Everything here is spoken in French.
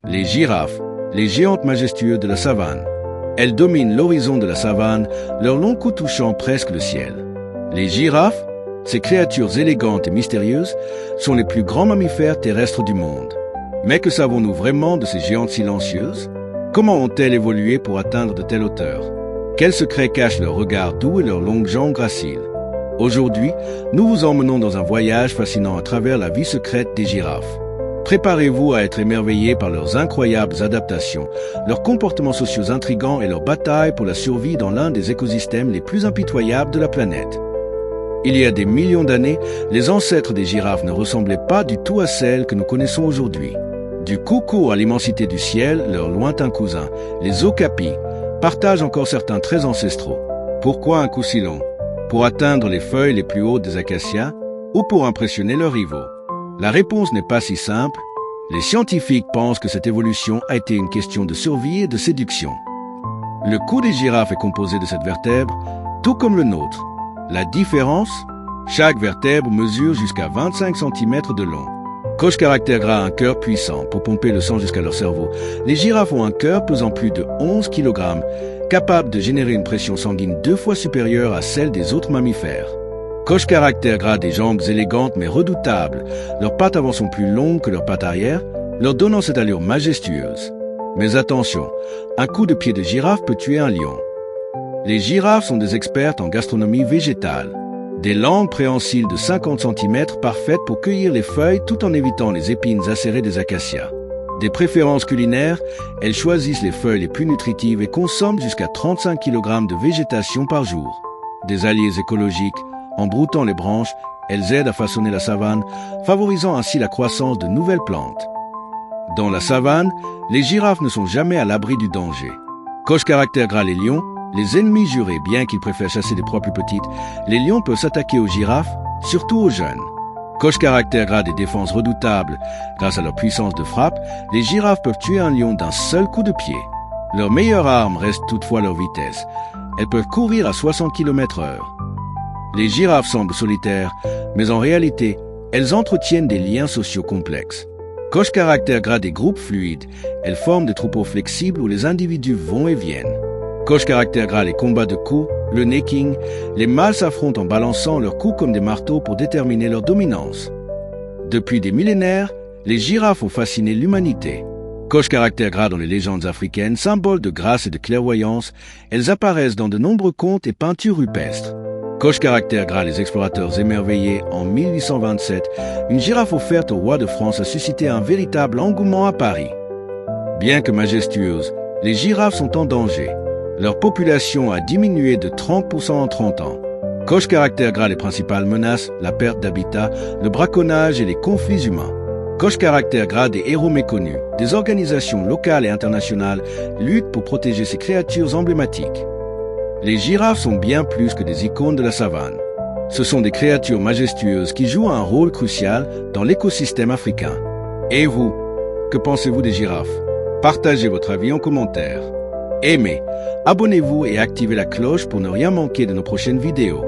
Les girafes, les géantes majestueuses de la savane. Elles dominent l'horizon de la savane, leur long cou touchant presque le ciel. Les girafes, ces créatures élégantes et mystérieuses, sont les plus grands mammifères terrestres du monde. Mais que savons-nous vraiment de ces géantes silencieuses? Comment ont-elles évolué pour atteindre de telles hauteurs? Quels secrets cachent leur regard doux et leurs longues jambes graciles? Aujourd'hui, nous vous emmenons dans un voyage fascinant à travers la vie secrète des girafes. Préparez-vous à être émerveillés par leurs incroyables adaptations, leurs comportements sociaux intrigants et leur bataille pour la survie dans l'un des écosystèmes les plus impitoyables de la planète. Il y a des millions d'années, les ancêtres des girafes ne ressemblaient pas du tout à celles que nous connaissons aujourd'hui. Du coucou à l'immensité du ciel, leurs lointains cousins, les okapis, partagent encore certains traits ancestraux. Pourquoi un cou si long? Pour atteindre les feuilles les plus hautes des acacias ou pour impressionner leurs rivaux? La réponse n'est pas si simple. Les scientifiques pensent que cette évolution a été une question de survie et de séduction. Le cou des girafes est composé de cette vertèbre, tout comme le nôtre. La différence? Chaque vertèbre mesure jusqu'à 25 cm de long. Coche caractère gras a un cœur puissant pour pomper le sang jusqu'à leur cerveau. Les girafes ont un cœur pesant plus de 11 kg, capable de générer une pression sanguine 2 fois supérieure à celle des autres mammifères. Coche caractère gras des jambes élégantes mais redoutables. Leurs pattes avant sont plus longues que leurs pattes arrière, leur donnant cette allure majestueuse. Mais attention, un coup de pied de girafe peut tuer un lion. Les girafes sont des expertes en gastronomie végétale. Des langues préhensiles de 50 cm parfaites pour cueillir les feuilles tout en évitant les épines acérées des acacias. Des préférences culinaires, elles choisissent les feuilles les plus nutritives et consomment jusqu'à 35 kg de végétation par jour. Des alliés écologiques, en broutant les branches, elles aident à façonner la savane, favorisant ainsi la croissance de nouvelles plantes. Dans la savane, les girafes ne sont jamais à l'abri du danger. Coche caractère gras les lions, les ennemis jurés, bien qu'ils préfèrent chasser des proies plus petites, les lions peuvent s'attaquer aux girafes, surtout aux jeunes. Coche caractère gras des défenses redoutables. Grâce à leur puissance de frappe, les girafes peuvent tuer un lion d'un seul coup de pied. Leur meilleure arme reste toutefois leur vitesse. Elles peuvent courir à 60 km/h. Les girafes semblent solitaires, mais en réalité, elles entretiennent des liens sociaux complexes. Coche caractère gras des groupes fluides, elles forment des troupeaux flexibles où les individus vont et viennent. Coche caractère gras les combats de coups, le necking, les mâles s'affrontent en balançant leurs coups comme des marteaux pour déterminer leur dominance. Depuis des millénaires, les girafes ont fasciné l'humanité. Coche caractère gras dans les légendes africaines, symboles de grâce et de clairvoyance, elles apparaissent dans de nombreux contes et peintures rupestres. Coche caractère gras les explorateurs émerveillés en 1827, une girafe offerte au roi de France a suscité un véritable engouement à Paris. Bien que majestueuses, les girafes sont en danger. Leur population a diminué de 30% en 30 ans. Coche caractère gras les principales menaces, la perte d'habitat, le braconnage et les conflits humains. Coche caractère gras des héros méconnus. Des organisations locales et internationales luttent pour protéger ces créatures emblématiques. Les girafes sont bien plus que des icônes de la savane. Ce sont des créatures majestueuses qui jouent un rôle crucial dans l'écosystème africain. Et vous, que pensez-vous des girafes? Partagez votre avis en commentaire. Aimez, abonnez-vous et activez la cloche pour ne rien manquer de nos prochaines vidéos.